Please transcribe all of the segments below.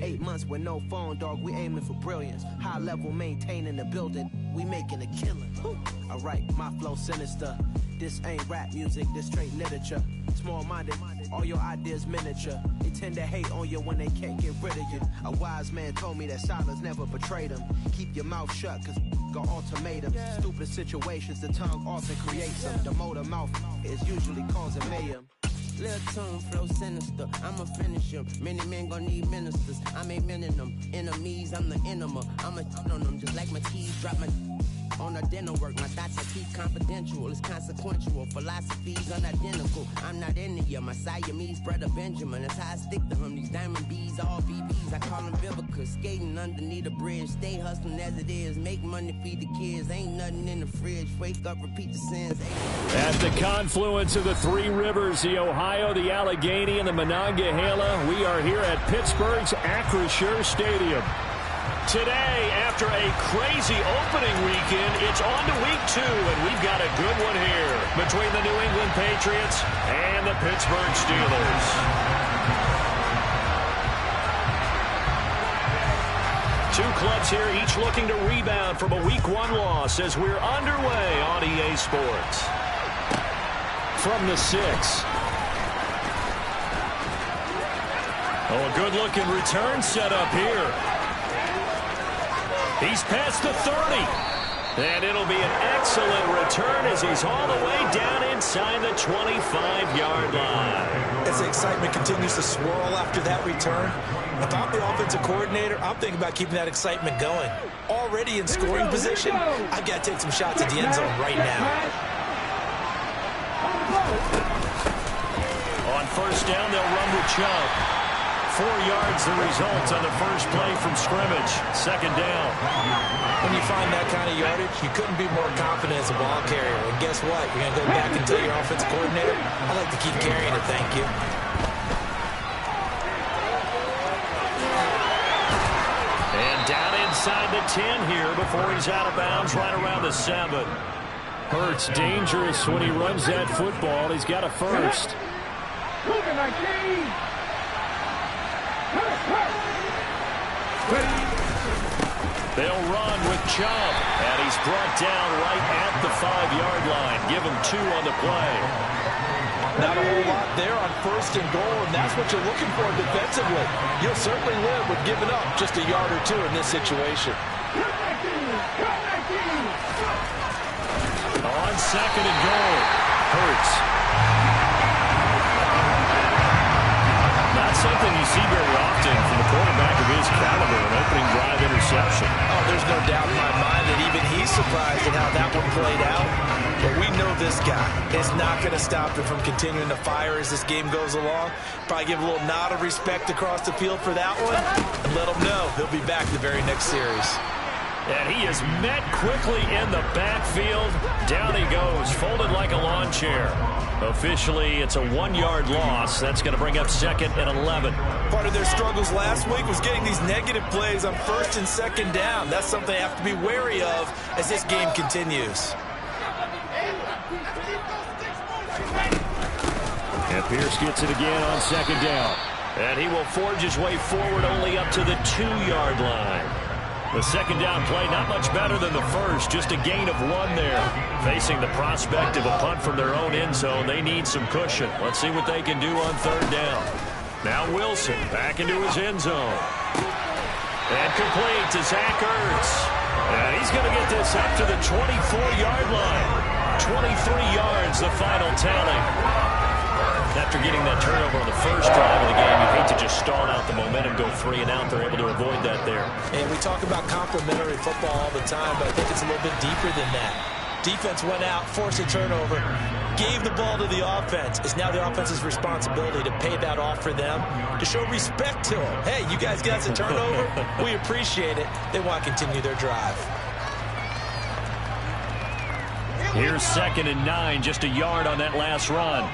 8 months with no phone, dog, we aiming for brilliance. High level maintaining the building, we making a killing. Alright, my flow sinister. This ain't rap music, this straight literature. Small-minded, all your ideas miniature. They tend to hate on you when they can't get rid of you. A wise man told me that silence never betrayed him. Keep your mouth shut, cause got ultimatums. Stupid situations, the tongue often creates them. The motor mouth is usually causing mayhem. Lil' tune, flow sinister, I'ma finish him. Many men gon' need ministers, I'm aiming them. Enemies, I'm the enema, I'ma on them. Just like my keys, drop my on a dinner work. My thoughts I keep confidential, it's consequential. Philosophies unidentical, I'm not into you. My Siamese brother Benjamin, that's how I stick to him. These diamond bees, all BBs, I call them Vivica. Skating underneath a bridge, stay hustling as it is. Make money, feed the kids, ain't nothing in the fridge. Wake up, repeat the sins. At the confluence of the three rivers, the Ohio, the Allegheny, and the Monongahela, we are here at Pittsburgh's Acrisure Stadium. Today, after a crazy opening weekend, it's on to week 2, and we've got a good one here between the New England Patriots and the Pittsburgh Steelers. Two clubs here, each looking to rebound from a Week 1 loss as we're underway on EA Sports. From the 6. Oh, a good-looking return set up here. He's past the 30. And it'll be an excellent return as he's all the way down inside the 25-yard line. As the excitement continues to swirl after that return, if I'm the offensive coordinator, I'm thinking about keeping that excitement going. Already in scoring position, I've got to take some shots at the end zone right now. On first down, they'll run with Chubb. 4 yards the result on the first play from scrimmage. Second down. When you find that kind of yardage, you couldn't be more confident as a ball carrier. And guess what? You're going to go back and tell your offensive coordinator, I'd like to keep carrying it, thank you. And down inside the 10 here before he's out of bounds right around the 7. Hurts dangerous when he runs that football. He's got a first. They'll run with Chubb, and he's brought down right at the 5-yard line. Give him 2 on the play. Not a whole lot there on first and goal, and that's what you're looking for defensively. You'll certainly live with giving up just a yard or 2 in this situation. On second and goal, Hurts. Not something you see very often from a quarterback of his caliber, an opening drive interception. Oh, there's no doubt in my mind that even he's surprised at how that one played out. But we know this guy is not going to stop him from continuing to fire as this game goes along. Probably give a little nod of respect across the field for that one. And let him know he'll be back the very next series. And he is met quickly in the backfield. Down he goes, folded like a lawn chair. Officially, it's a 1-yard loss. That's going to bring up second and 11. Part of their struggles last week was getting these negative plays on first and second down. That's something they have to be wary of as this game continues. And Pierce gets it again on second down. And he will forge his way forward only up to the 2-yard line. The second down play not much better than the first, just a gain of 1 there. Facing the prospect of a punt from their own end zone, they need some cushion. Let's see what they can do on third down. Now Wilson back into his end zone. And complete to Zach Ertz. And he's going to get this up to the 24-yard line. 23 yards, the final tally. After getting that turnover on the first drive of the game, you hate to just stall out the momentum, go 3 and out. They're able to avoid that there. And we talk about complementary football all the time, but I think it's a little bit deeper than that. Defense went out, forced a turnover, gave the ball to the offense. It's now the offense's responsibility to pay that off for them, to show respect to them. Hey, you guys got the turnover? We appreciate it. They want to continue their drive. Here's second and 9, just a yard on that last run.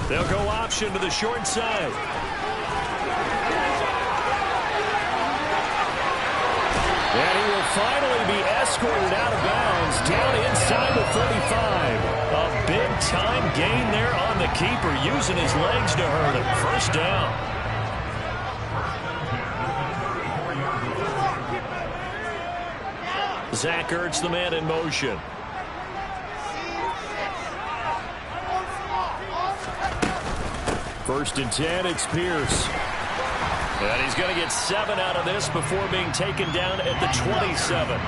They'll go option to the short side. And finally be escorted out of bounds down inside the 35. A big-time gain there on the keeper, using his legs to hurt him. First down. Zach Ertz, the man in motion. First and 10, it's Pierce. And he's going to get 7 out of this before being taken down at the 27.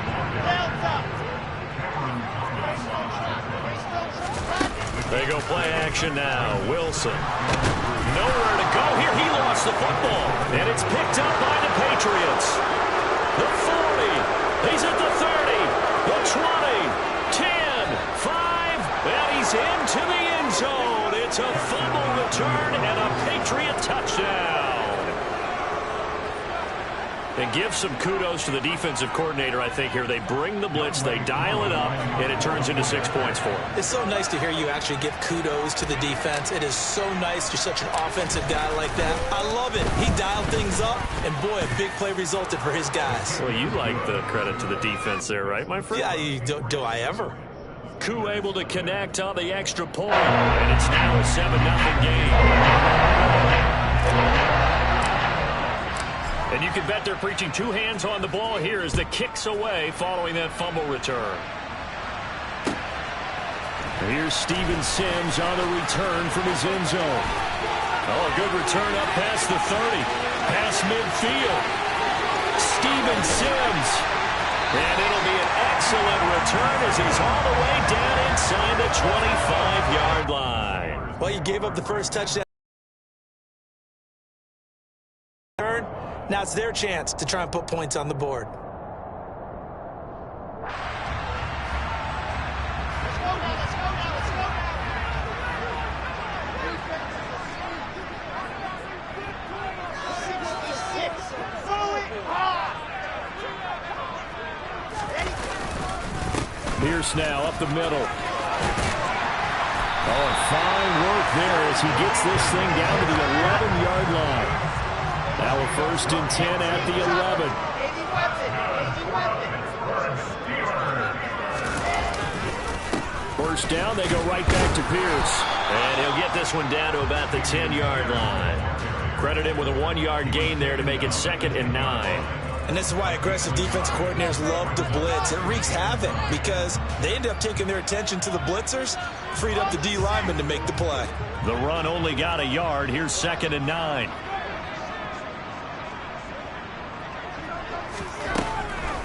They go play action now. Wilson. Nowhere to go here. He lost the football. And it's picked up by the Patriots. The 40. He's at the 30. The 20. 10. 5. And he's into the end zone. It's a fumble return and a Patriot touchdown. And give some kudos to the defensive coordinator, I think, here. They bring the blitz, they dial it up, and it turns into 6 points for them. It's so nice to hear you actually give kudos to the defense. It is so nice. You're such an offensive guy like that. I love it. He dialed things up, and boy, a big play resulted for his guys. Well, you like the credit to the defense there, right, my friend? Yeah, do I ever? Koo able to connect on the extra point, and it's now a 7-0 game. And you can bet they're preaching 2 hands on the ball here as the kick's away following that fumble return. Here's Steven Sims on the return from his end zone. Oh, a good return up past the 30. Past midfield. Steven Sims. And it'll be an excellent return as he's all the way down inside the 25-yard line. Well, you gave up the first touchdown. Now it's their chance to try and put points on the board. Pierce now up the middle. Oh, fine work there as he gets this thing down to the 11-yard line. Now a first and 10 at the 11. First down, they go right back to Pierce. And he'll get this one down to about the 10-yard line. Credit him with a 1-yard gain there to make it 2nd and 9. And this is why aggressive defense coordinators love to blitz. It wreaks havoc because they end up taking their attention to the blitzers, freed up the D lineman to make the play. The run only got a yard. Here's 2nd and 9.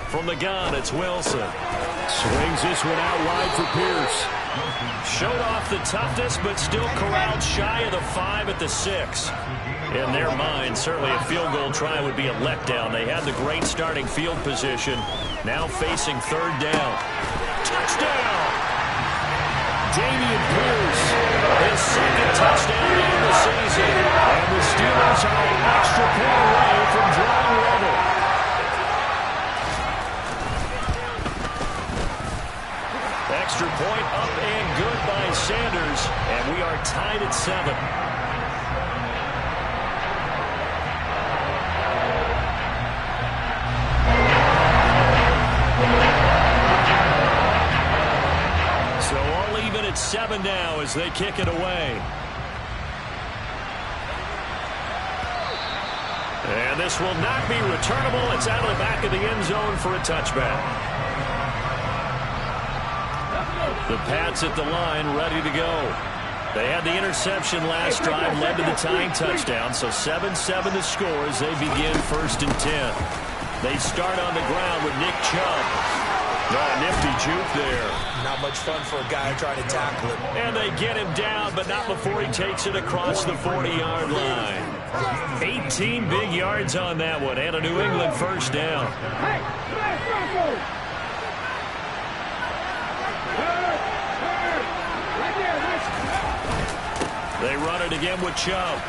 From the gun, it's Wilson. Swings this one out wide for Pierce. Showed off the toughness, but still corralled shy of the 5 at the 6. In their mind, certainly a field goal try would be a letdown. They had the great starting field position. Now facing 3rd down. Touchdown! Damian Pierce, his 2nd touchdown of the season. And the Steelers are an extra point away from drawing level. Extra point up and good by Sanders, and we are tied at 7. So all even at 7 now as they kick it away. And this will not be returnable. It's out of the back of the end zone for a touchback. The Pats at the line, ready to go. They had the interception last drive, led to the tying touchdown, so 7-7 the score as they begin 1st and 10. They start on the ground with Nick Chubb. Oh, nifty juke there. Not much fun for a guy trying to tackle him. And they get him down, but not before he takes it across the 40-yard line. 18 big yards on that one, and a New England first down. They run it again with Chubb.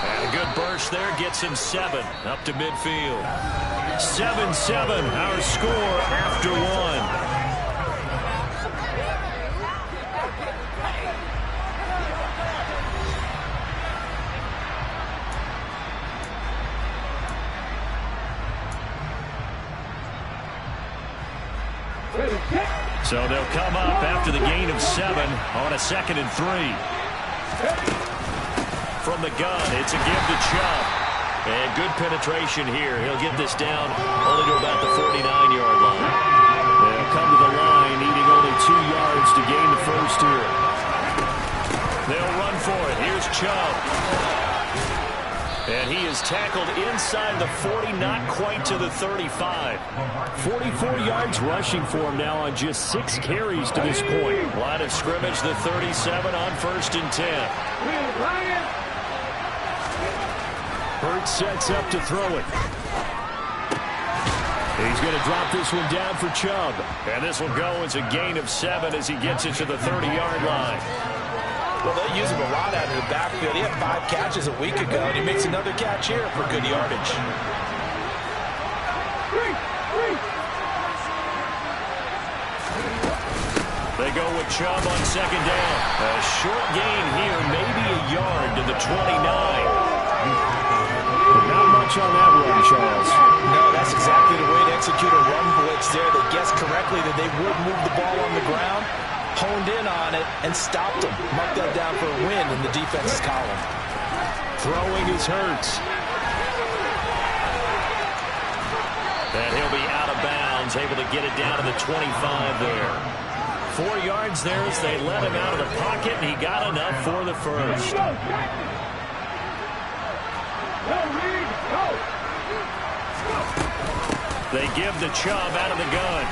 And a good burst there gets him 7 up to midfield. 7-7 our score after 1. So they'll come up after the gain of 7 on a 2nd and 3. From the gun, it's a give to Chubb. And good penetration here. He'll get this down only to about the 49-yard line. They'll come to the line, needing only 2 yards to gain the first here. They'll run for it. Here's Chubb. And he is tackled inside the 40, not quite to the 35. 44 yards rushing for him now on just 6 carries to this point. Line of scrimmage, the 37 on 1st and 10. Hurts sets up to throw it. He's going to drop this one down for Chubb. And this will go as a gain of 7 as he gets it to the 30-yard line. Well, they use him a lot out of the backfield. He had 5 catches a week ago, and he makes another catch here for good yardage. They go with Chubb on 2nd down. A short gain here, maybe a yard to the 29. Not much on that run, Charles. No, that's exactly the way to execute a run blitz there. They guessed correctly that they would move the ball on the ground, honed in on it, and stopped them. Marked that down for a win in the defense's column. Throwing is Hurts. And he'll be out of bounds, able to get it down to the 25 there. 4 yards there as they let him out of the pocket, and he got enough for the first. They give the Chubb out of the gun.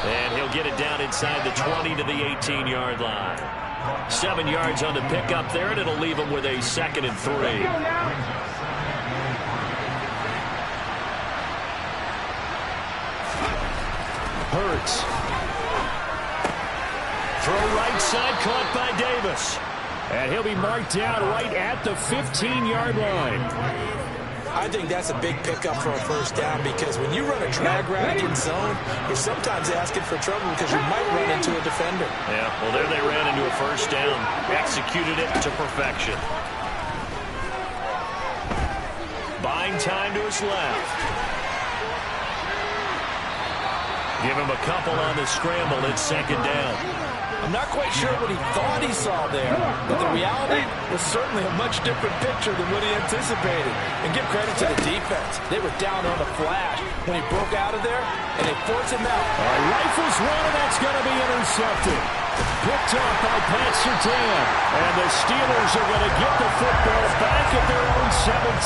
And he'll get it down inside the 20 to the 18-yard line. 7 yards on the pickup there, and it'll leave him with a 2nd and 3. Hurts. Throw right side, caught by Davis. And he'll be marked down right at the 15-yard line. I think that's a big pickup for a first down because when you run a drag route in zone, you're sometimes asking for trouble because you might run into a defender. Yeah, well, there they ran into a first down. Executed it to perfection. Buying time to his left. Give him a couple on the scramble. It's 2nd down. I'm not quite sure what he thought he saw there, but the reality was certainly a much different picture than what he anticipated. And give credit to the defense. They were down on the flash when he broke out of there, and they forced him out. Rifles one, and that's going to be intercepted. Picked off by Pat Surtain. And the Steelers are going to get the football back at their own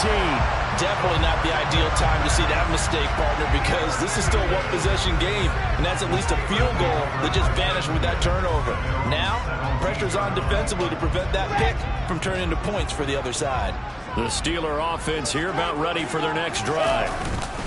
17. Definitely not the ideal time to see that mistake, partner, because this is still a one-possession game, and that's at least a field goal that just vanished with that turnover. Now, pressure's on defensively to prevent that pick from turning into points for the other side. The Steeler offense here about ready for their next drive.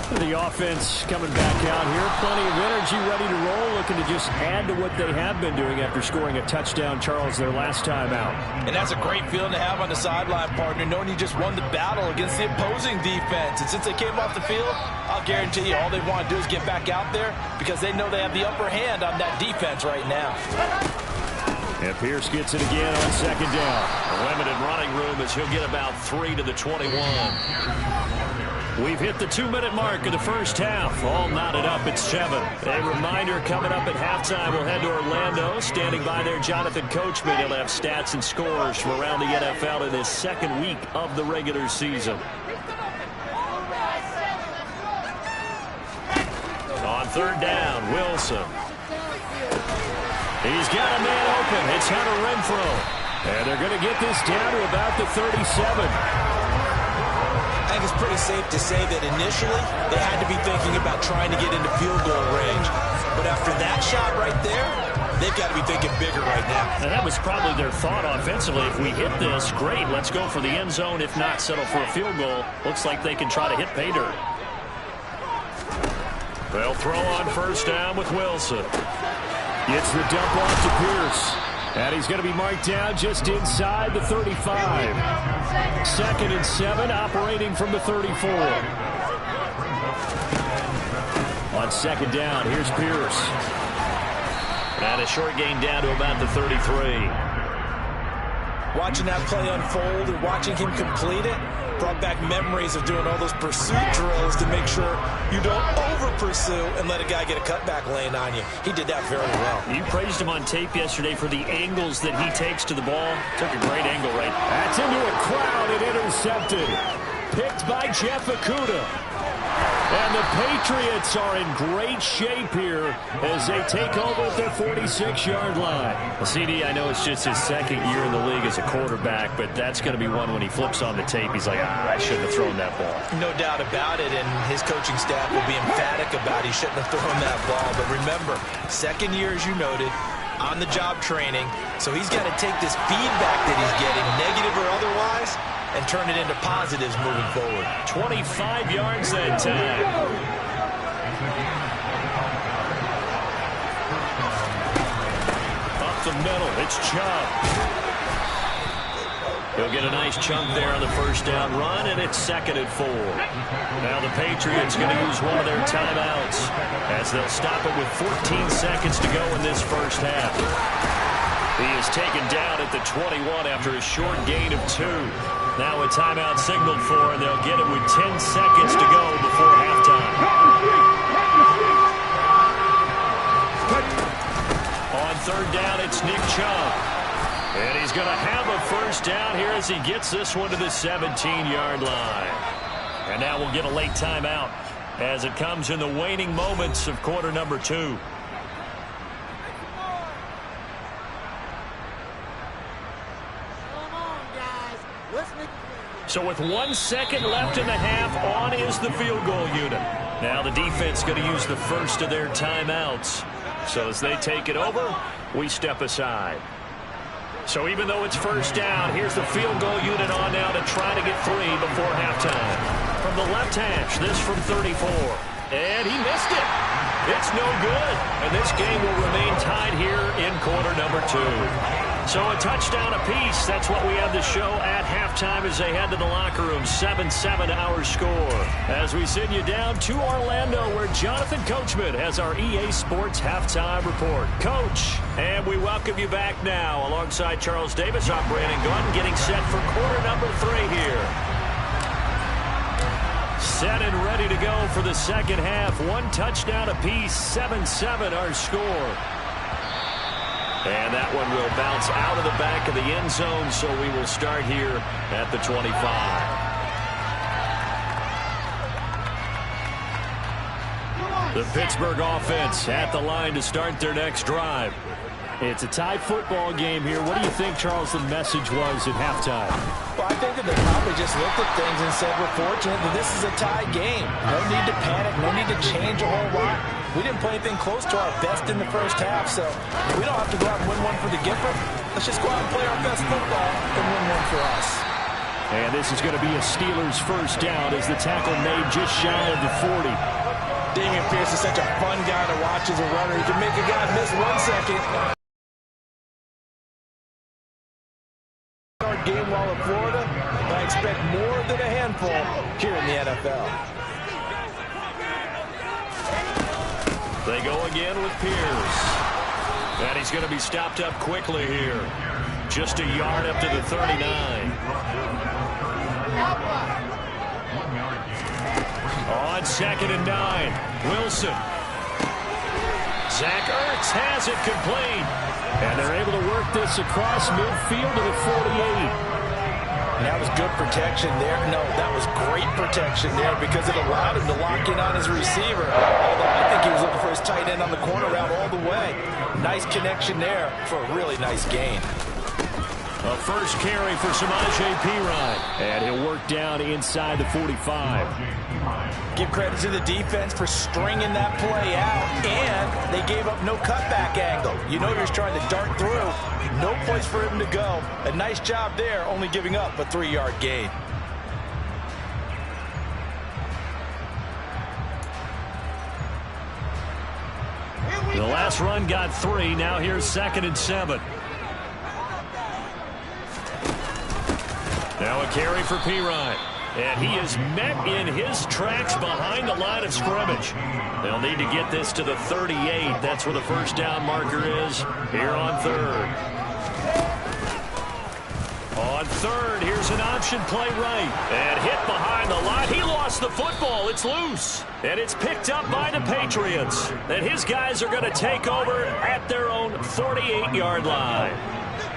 The offense coming back out here. Plenty of energy, ready to roll, looking to just add to what they have been doing after scoring a touchdown, Charles, their last time out. And that's a great feeling to have on the sideline, partner, knowing you just won the battle against the opposing defense. And since they came off the field, I'll guarantee you all they want to do is get back out there because they know they have the upper hand on that defense right now. And Pierce gets it again on 2nd down. A limited running room as he'll get about 3 to the 21. We've hit the 2-minute mark of the first half. All knotted up at 7. A reminder coming up at halftime. We'll head to Orlando. Standing by there, Jonathan Coachman. He'll have stats and scores from around the NFL in his 2nd week of the regular season. On 3rd down, Wilson. He's got a man open. It's Hunter Renfrow. And they're going to get this down to about the 37. I think it's pretty safe to say that initially they had to be thinking about trying to get into field goal range. But after that shot right there, they've got to be thinking bigger right now. And that was probably their thought offensively. If we hit this, great, let's go for the end zone. If not, settle for a field goal. Looks like they can try to hit pay dirt. They'll throw on 1st down with Wilson. Gets the dump off to Pierce. And he's going to be marked down just inside the 35. 2nd and 7, operating from the 34. On 2nd down, here's Pierce. And a short gain down to about the 33. Watching that play unfold and watching him complete it, Brought back memories of doing all those pursuit drills to make sure you don't over-pursue and let a guy get a cutback lane on you. He did that very well. You praised him on tape yesterday for the angles that he takes to the ball. Took a great angle, right? That's into a crowd and intercepted. Picked by Jeff Okudah. And the Patriots are in great shape here as they take over at their 46-yard line. Well, CD, I know it's just his second year in the league as a quarterback, but that's going to be one when he flips on the tape. He's like, I shouldn't have thrown that ball. No doubt about it, and his coaching staff will be emphatic about he shouldn't have thrown that ball. But remember, second year, as you noted, on-the-job training, so he's got to take this feedback that he's getting, negative or otherwise, and turn it into positives moving forward. 25 yards that time. Up the middle, it's Chubb. He'll get a nice chunk there on the first down run, and it's 2nd and 4. Now the Patriots going to use one of their timeouts as they'll stop it with 14 seconds to go in this first half. He is taken down at the 21 after a short gain of 2. Now a timeout signaled for, and they'll get it with 10 seconds to go before halftime. On third down, it's Nick Chubb. And he's going to have a first down here as he gets this one to the 17-yard line. And now we'll get a late timeout as it comes in the waning moments of quarter number 2. So with 1 second left in the half, on is the field goal unit. Now the defense going to use the first of their timeouts. So as they take it over, we step aside. So even though it's first down, here's the field goal unit on now to try to get 3 before halftime. From the left hash, this from 34. And he missed it. It's no good. And this game will remain tied here in quarter number 2. So a touchdown apiece. That's what we have to show at halftime as they head to the locker room. 7-7 our score. As we send you down to Orlando where Jonathan Coachman has our EA Sports halftime report. Coach, and we welcome you back now alongside Charles Davis. I'm Brandon Gordon getting set for quarter number 3 here. Set and ready to go for the second half. 1 touchdown apiece. 7-7 our score. And that one will bounce out of the back of the end zone, so we will start here at the 25. The Pittsburgh offense at the line to start their next drive. It's a tie football game here. What do you think, Charles, the message was at halftime? Well, I think that they probably just looked at things and said, we're fortunate that this is a tie game. No need to panic, no need to change a whole lot. We didn't play anything close to our best in the first half, so we don't have to go out and win one for the Gipper. Let's just go out and play our best football and win one for us. And this is going to be a Steelers first down as the tackle made just shy of the 40. Dameon Pierce is such a fun guy to watch as a runner. He can make a guy miss 1 second. Our game while in Florida, but I expect more than a handful here in the NFL. They go again with Pierce. And he's going to be stopped up quickly here. Just a yard up to the 39. On 2nd and 9, Wilson. Zach Ertz has it complete. And they're able to work this across midfield to the 48. And that was good protection there. No, that was great protection there because it allowed him to lock in on his receiver. Although I think he was looking for his tight end on the corner route all the way. Nice connection there for a really nice gain. A first carry for Samaje Perine. And he'll work down inside the 45. Give credit to the defense for stringing that play out, and they gave up no cutback angle. You know you're trying to dart through. No place for him to go. A nice job there, only giving up a 3-yard gain. The last run got 3. Now here's 2nd and 7. Now a carry for Perine. And he is met in his tracks behind the line of scrimmage. They'll need to get this to the 38. That's where the first down marker is here on 3rd. On third, here's an option play right. And hit behind the line. He lost the football. It's loose. And it's picked up by the Patriots. And his guys are going to take over at their own 48-yard line.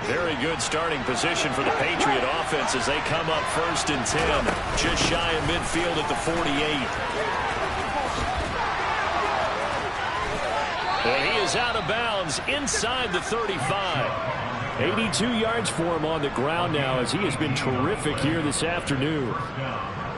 Very good starting position for the Patriot offense as they come up 1st and 10. Just shy of midfield at the 48. And he is out of bounds inside the 35. 82 yards for him on the ground now as he has been terrific here this afternoon.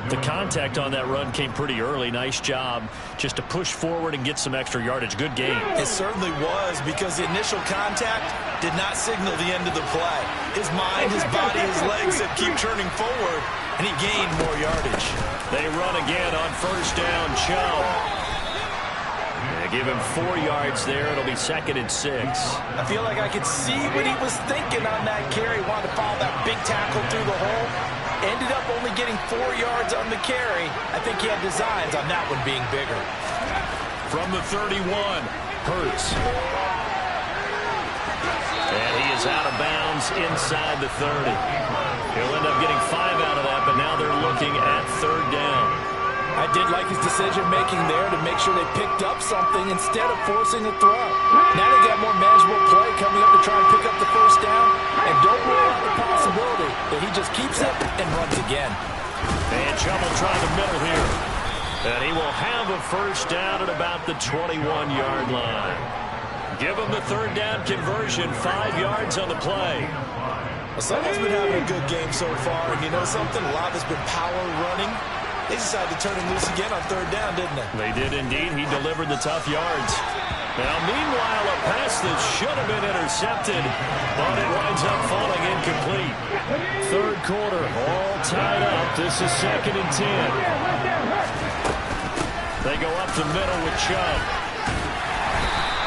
The contact on that run came pretty early. Nice job just to push forward and get some extra yardage. Good game. It certainly was, because the initial contact did not signal the end of the play. His mind, his body, his legs said keep turning forward, and he gained more yardage. They run again on 1st down. Chubb. They give him 4 yards there. It'll be 2nd and 6. I feel like I could see what he was thinking on that carry. Wanted to follow that big tackle through the hole. Ended up only getting 4 yards on the carry. I think he had designs on that one being bigger. From the 31, Hurts. And he is out of bounds inside the 30. He'll end up getting 5 out of that, but now they're looking at 3rd down. I did like his decision-making there to make sure they picked up something instead of forcing a throw. Now they got more manageable play coming up to try and pick up the 1st down. And don't rule out the possibility that he just keeps it and runs again. And Chubb will try the middle here. And he will have a 1st down at about the 21-yard line. Give him the 3rd down conversion, 5 yards on the play. Well, someone's been having a good game so far, and you know something? A lot has been power running. They decided to turn him loose again on 3rd down, didn't they? They did indeed. He delivered the tough yards. Now, meanwhile, a pass that should have been intercepted, but it winds up falling incomplete. 3rd quarter, all tied up. This is 2nd and 10. They go up the middle with Chubb.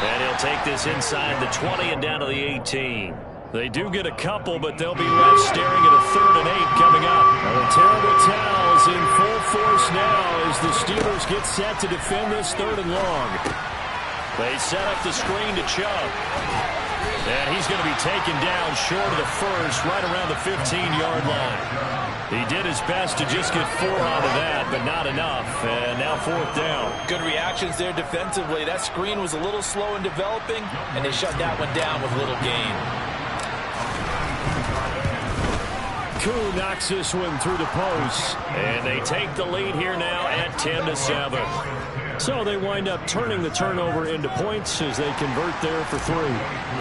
And he'll take this inside the 20 and down to the 18. They do get a couple, but they'll be left staring at a 3rd and 8 coming up. The terrible towels in full force now as the Steelers get set to defend this 3rd and long. They set up the screen to Chubb. And he's going to be taken down short of the 1st, right around the 15-yard line. He did his best to just get 4 out of that, but not enough. And now 4th down. Good reactions there defensively. That screen was a little slow in developing, and they shut that one down with little gain. Koo knocks this one through the post. And they take the lead here now at 10-7. So they wind up turning the turnover into points as they convert there for 3.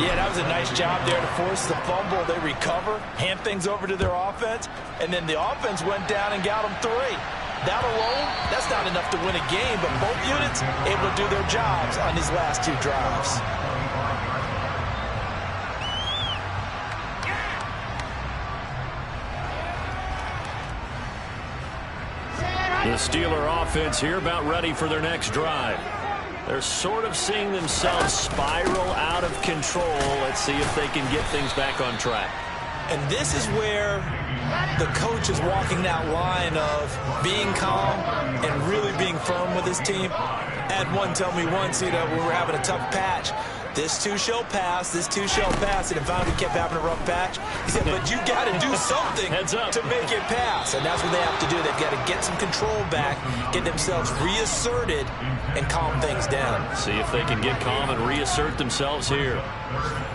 Yeah, that was a nice job there to force the fumble. They recover, hand things over to their offense, and then the offense went down and got them 3. That alone, that's not enough to win a game, but both units able to do their jobs on these last 2 drives. The Steeler offense here about ready for their next drive. They're sort of seeing themselves spiral out of control. Let's see if they can get things back on track. And this is where the coach is walking that line of being calm and really being firm with his team. I had one tell me once, you know, when we were having a tough patch, this too shall pass, this too shall pass, and if finally kept having a rough patch, he said, but you got to do something to make it pass. And that's what they have to do. They've got to get some control back, get themselves reasserted, and calm things down. See if they can get calm and reassert themselves here.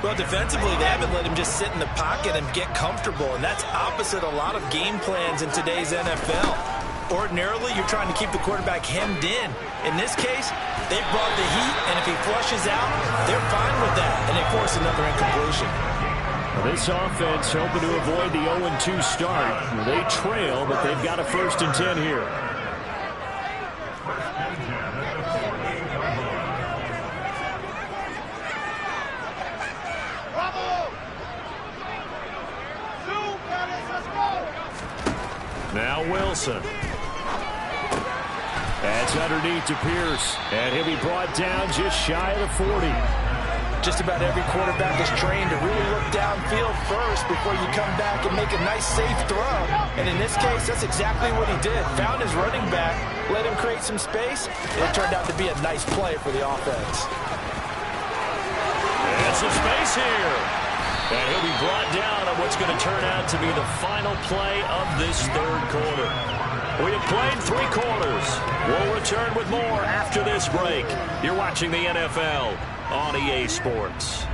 Well, defensively, they haven't let him just sit in the pocket and get comfortable, and that's opposite a lot of game plans in today's NFL. Ordinarily, you're trying to keep the quarterback hemmed in. In this case, they brought the heat, and if he flushes out, they're fine with that, and they force another incompletion. This offense hoping to avoid the 0-2 start. They trail, but they've got a 1st and 10 here. Now Wilson. That's underneath to Pierce. And he'll be brought down just shy of the 40. Just about every quarterback is trained to really look downfield first before you come back and make a nice, safe throw. And in this case, that's exactly what he did. Found his running back, let him create some space, and it turned out to be a nice play for the offense. And some space here. And he'll be brought down on what's going to turn out to be the final play of this third quarter. We have played 3 quarters. We'll return with more after this break. You're watching the NFL on EA Sports.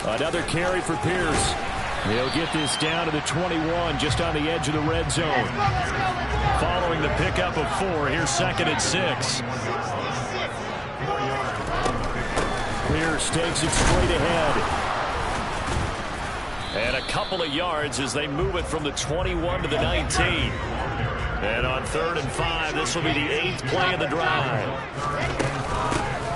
Another carry for Pierce. He'll get this down to the 21, just on the edge of the red zone. Following the pickup of 4, here's 2nd and 6. Pierce takes it straight ahead. And a couple of yards as they move it from the 21 to the 19. And on 3rd and 5, this will be the 8th play of the drive.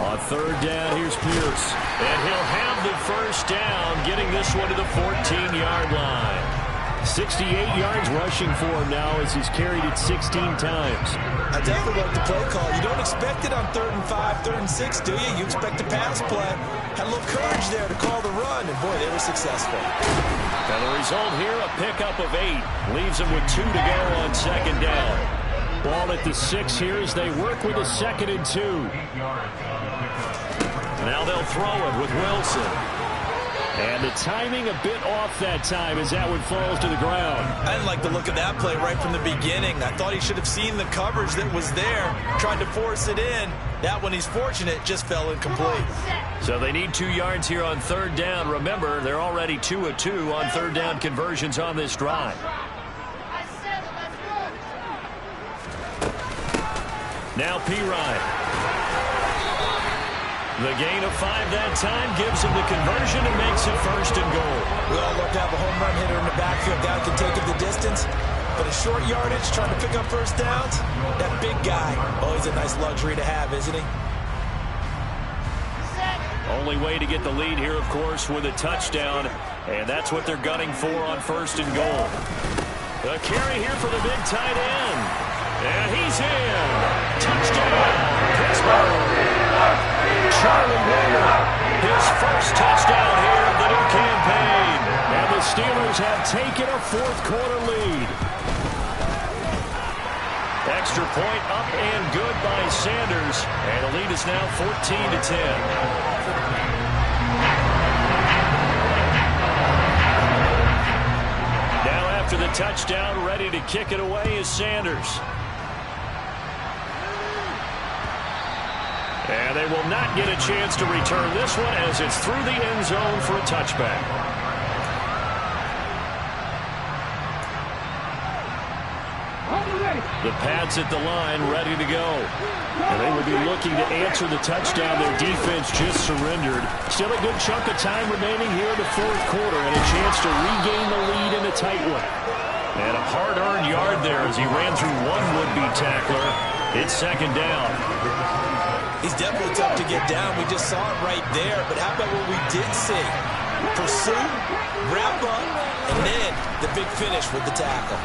On 3rd down, here's Pierce. And he'll have the first down, getting this one to the 14-yard line. 68 yards rushing for him now as he's carried it 16 times. I definitely like the play call. You don't expect it on 3rd and 5, 3rd and 6, do you? You expect a pass play. Had a little courage there to call the run, and boy, they were successful. And the result here, a pickup of 8. Leaves them with 2 to go on 2nd down. Ball at the 6 here as they work with a 2nd and 2. Now they'll throw it with Wilson. And the timing a bit off that time as that one falls to the ground. I didn't like the look of that play right from the beginning. I thought he should have seen the coverage that was there, tried to force it in. That one, he's fortunate, just fell incomplete. So they need 2 yards here on 3rd down. Remember, they're already 2 of 2 on 3rd down conversions on this drive. Now Pirine. The gain of 5 that time gives him the conversion and makes it 1st and goal. We all love to have a home run hitter in the backfield. Guy can take it the distance. But a short yardage, trying to pick up first downs, that big guy, always a nice luxury to have, isn't he? Only way to get the lead here, of course, with a touchdown. And that's what they're gunning for on 1st and goal. The carry here for the big tight end. And he's in. Touchdown, Pittsburgh. Charlie Warner, his first touchdown here of the new campaign. And the Steelers have taken a 4th quarter lead. Extra point up and good by Sanders. And the lead is now 14-10. Now after the touchdown, ready to kick it away is Sanders. And they will not get a chance to return this one as it's through the end zone for a touchback. The Pats at the line, ready to go. And they will be looking to answer the touchdown their defense just surrendered. Still a good chunk of time remaining here in the 4th quarter and a chance to regain the lead in a tight one. And a hard-earned yard there as he ran through one would-be tackler. It's 2nd down. He's definitely tough to get down. We just saw it right there. But how about what we did see? Pursuit, wrap up, and then the big finish with the tackle.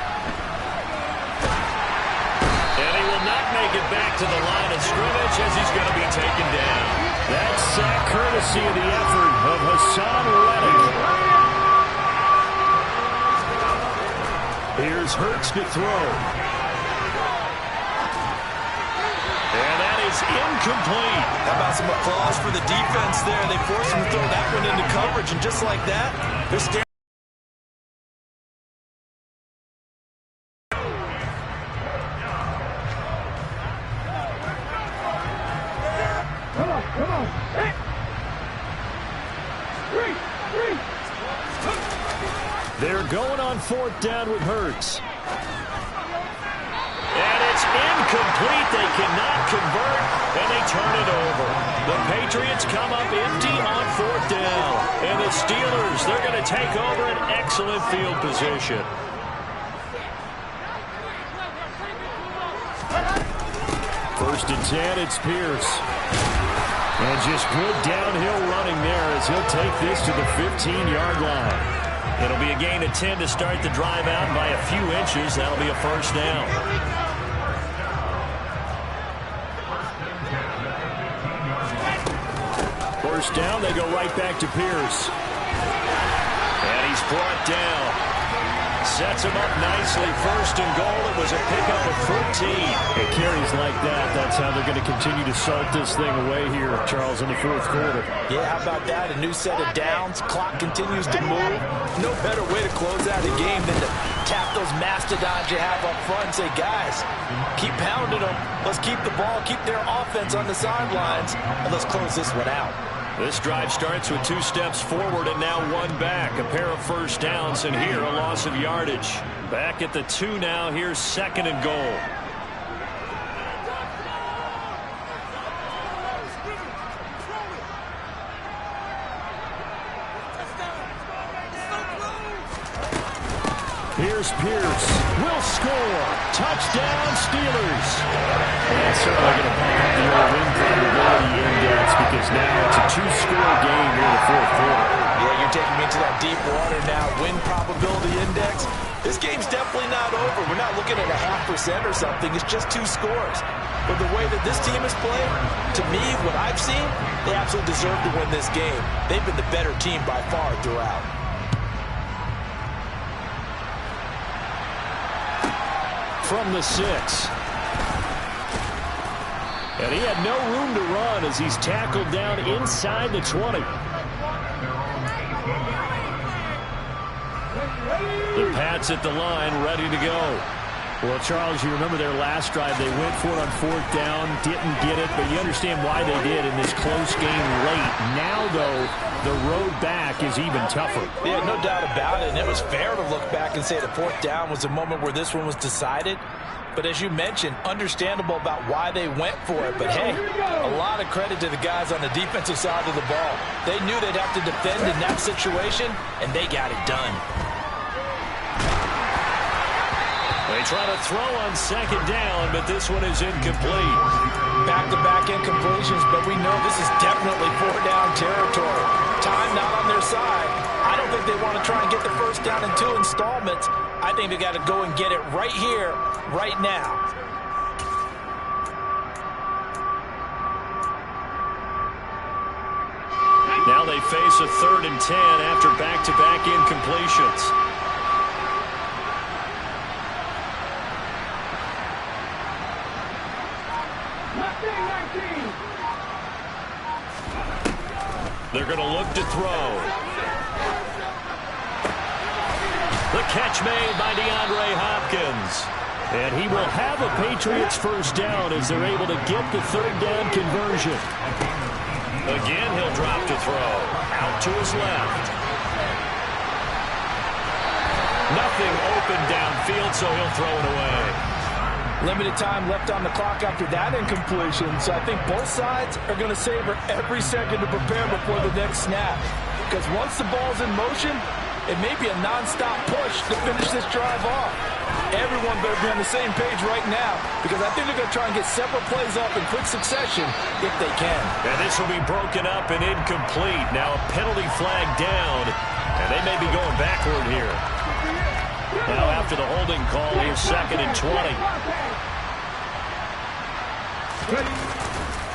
And he will not make it back to the line of scrimmage as he's going to be taken down. That's sack courtesy of the effort of Hassan Reddick. Here's Hurts to throw. Is incomplete. How about some applause for the defense there? They forced him to throw that one into coverage, and just like that, they're scared. Come on. They're going on 4th down with Hurts. And it's incomplete. They cannot convert, and they turn it over. The Patriots come up empty on 4th down. And the Steelers, they're going to take over an excellent field position. First and 10, it's Pierce. And just good downhill running there as he'll take this to the 15-yard line. It'll be a gain of 10 to start the drive out by a few inches. That'll be a first down. first down. They go right back to Pierce. And he's brought down. Sets him up nicely. First and goal. It was a pickup of 14. It carries like that. That's how they're going to continue to salt this thing away here, Charles, in the fourth quarter. Yeah, how about that? A new set of downs. Clock continues to move. No better way to close out a game than to tap those mastodons you have up front and say, guys, keep pounding them. Let's keep the ball, keep their offense on the sidelines, and let's close this one out. This drive starts with 2 steps forward and now 1 back. A pair of first downs, and here a loss of yardage. Back at the 2 now. Here's 2nd and goal. Here's Pierce. Will score. Touchdown, Steelers. And certainly going to pump up the old win probability index because now it's a 2-score game here in the fourth quarter. Yeah, you're taking me to that deep water now. Win probability index. This game's definitely not over. We're not looking at a 0.5% or something. It's just 2 scores. But the way that this team is playing, to me, what I've seen, they absolutely deserve to win this game. They've been the better team by far throughout. From the 6. And he had no room to run as he's tackled down inside the 20. The Pats at the line, ready to go. Well, Charles, you remember their last drive. They went for it on 4th down, didn't get it, but you understand why they did in this close game late. Now, though, the road back is even tougher. Yeah, no doubt about it, and it was fair to look back and say the 4th down was the moment where this one was decided. But as you mentioned, understandable about why they went for it. But, hey, a lot of credit to the guys on the defensive side of the ball. They knew they'd have to defend in that situation, and they got it done. They try to throw on 2nd down, but this one is incomplete. Back-to-back incompletions, but we know this is definitely 4th-down territory. Time not on their side. I don't think they want to try and get the first down in 2 installments. I think they got to go and get it right here, right now. Now they face a 3rd and 10 after back-to-back incompletions. They're going to look to throw. The catch made by DeAndre Hopkins. And he will have a Patriots first down as they're able to get the 3rd down conversion. Again, he'll drop to throw. Out to his left. Nothing open downfield, so he'll throw it away. Limited time left on the clock after that incompletion, so I think both sides are going to savor every second to prepare before the next snap. Because once the ball's in motion, it may be a non-stop push to finish this drive off. Everyone better be on the same page right now, because I think they're going to try and get several plays off in quick succession if they can. And this will be broken up and incomplete. Now a penalty flag down, and they may be going backward here. Now after the holding call, here's 2nd and 20.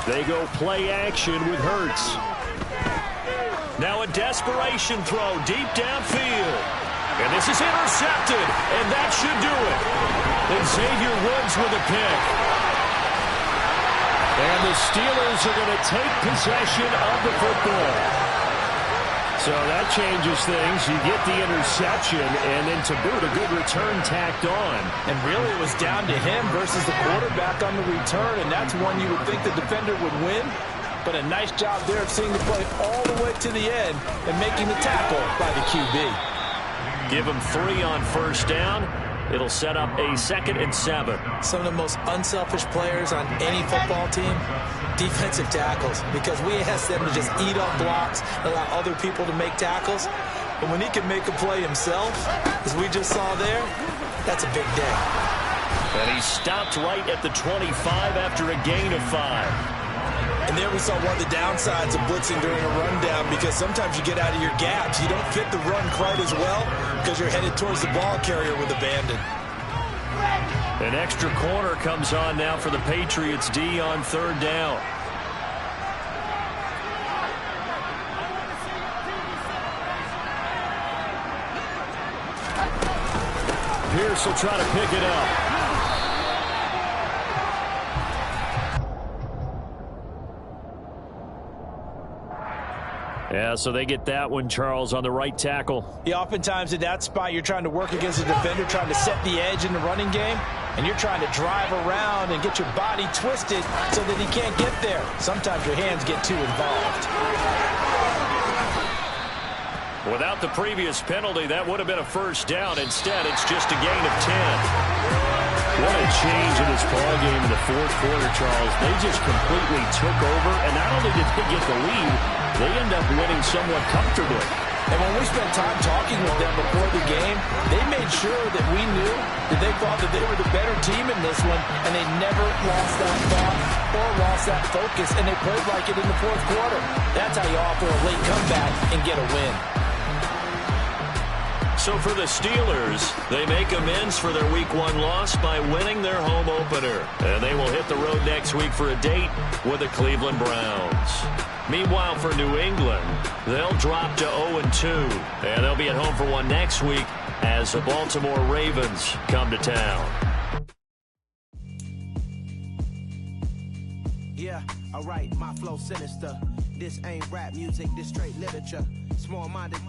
They go play action with Hurts. Now a desperation throw deep downfield. And this is intercepted, and that should do it. And Xavier Woods with a pick. And the Steelers are going to take possession of the football. So that changes things. You get the interception, and then to boot, a good return tacked on. And really it was down to him versus the quarterback on the return, and that's one you would think the defender would win. But a nice job there of seeing the play all the way to the end and making the tackle by the QB. Give him 3 on first down. It'll set up a 2nd and 7. Some of the most unselfish players on any football team, defensive tackles, because we ask them to just eat up blocks, allow other people to make tackles. But when he can make a play himself, as we just saw there, that's a big day. And he stopped right at the 25 after a gain of 5. And there we saw one of the downsides of blitzing during a rundown, because sometimes you get out of your gaps. You don't fit the run quite as well because you're headed towards the ball carrier with abandon. An extra corner comes on now for the Patriots D on 3rd down. Pierce will try to pick it up. Yeah, so they get that one, Charles, on the right tackle. Yeah, oftentimes in that spot, you're trying to work against a defender, trying to set the edge in the running game, and you're trying to drive around and get your body twisted so that he can't get there. Sometimes your hands get too involved. Without the previous penalty, that would have been a first down. Instead, it's just a gain of 10. What a change in this ball game in the fourth quarter, Charles. They just completely took over, and not only did they get the lead, they end up winning somewhat comfortably. And when we spent time talking with them before the game, they made sure that we knew that they thought that they were the better team in this one, and they never lost that thought or lost that focus, and they played like it in the fourth quarter. That's how you offer a late comeback and get a win. So for the Steelers, they make amends for their Week 1 loss by winning their home opener. And they will hit the road next week for a date with the Cleveland Browns. Meanwhile, for New England, they'll drop to 0-2. And they'll be at home for one next week as the Baltimore Ravens come to town. Yeah, alright, my flow sinister. This ain't rap music, this straight literature. Small-minded.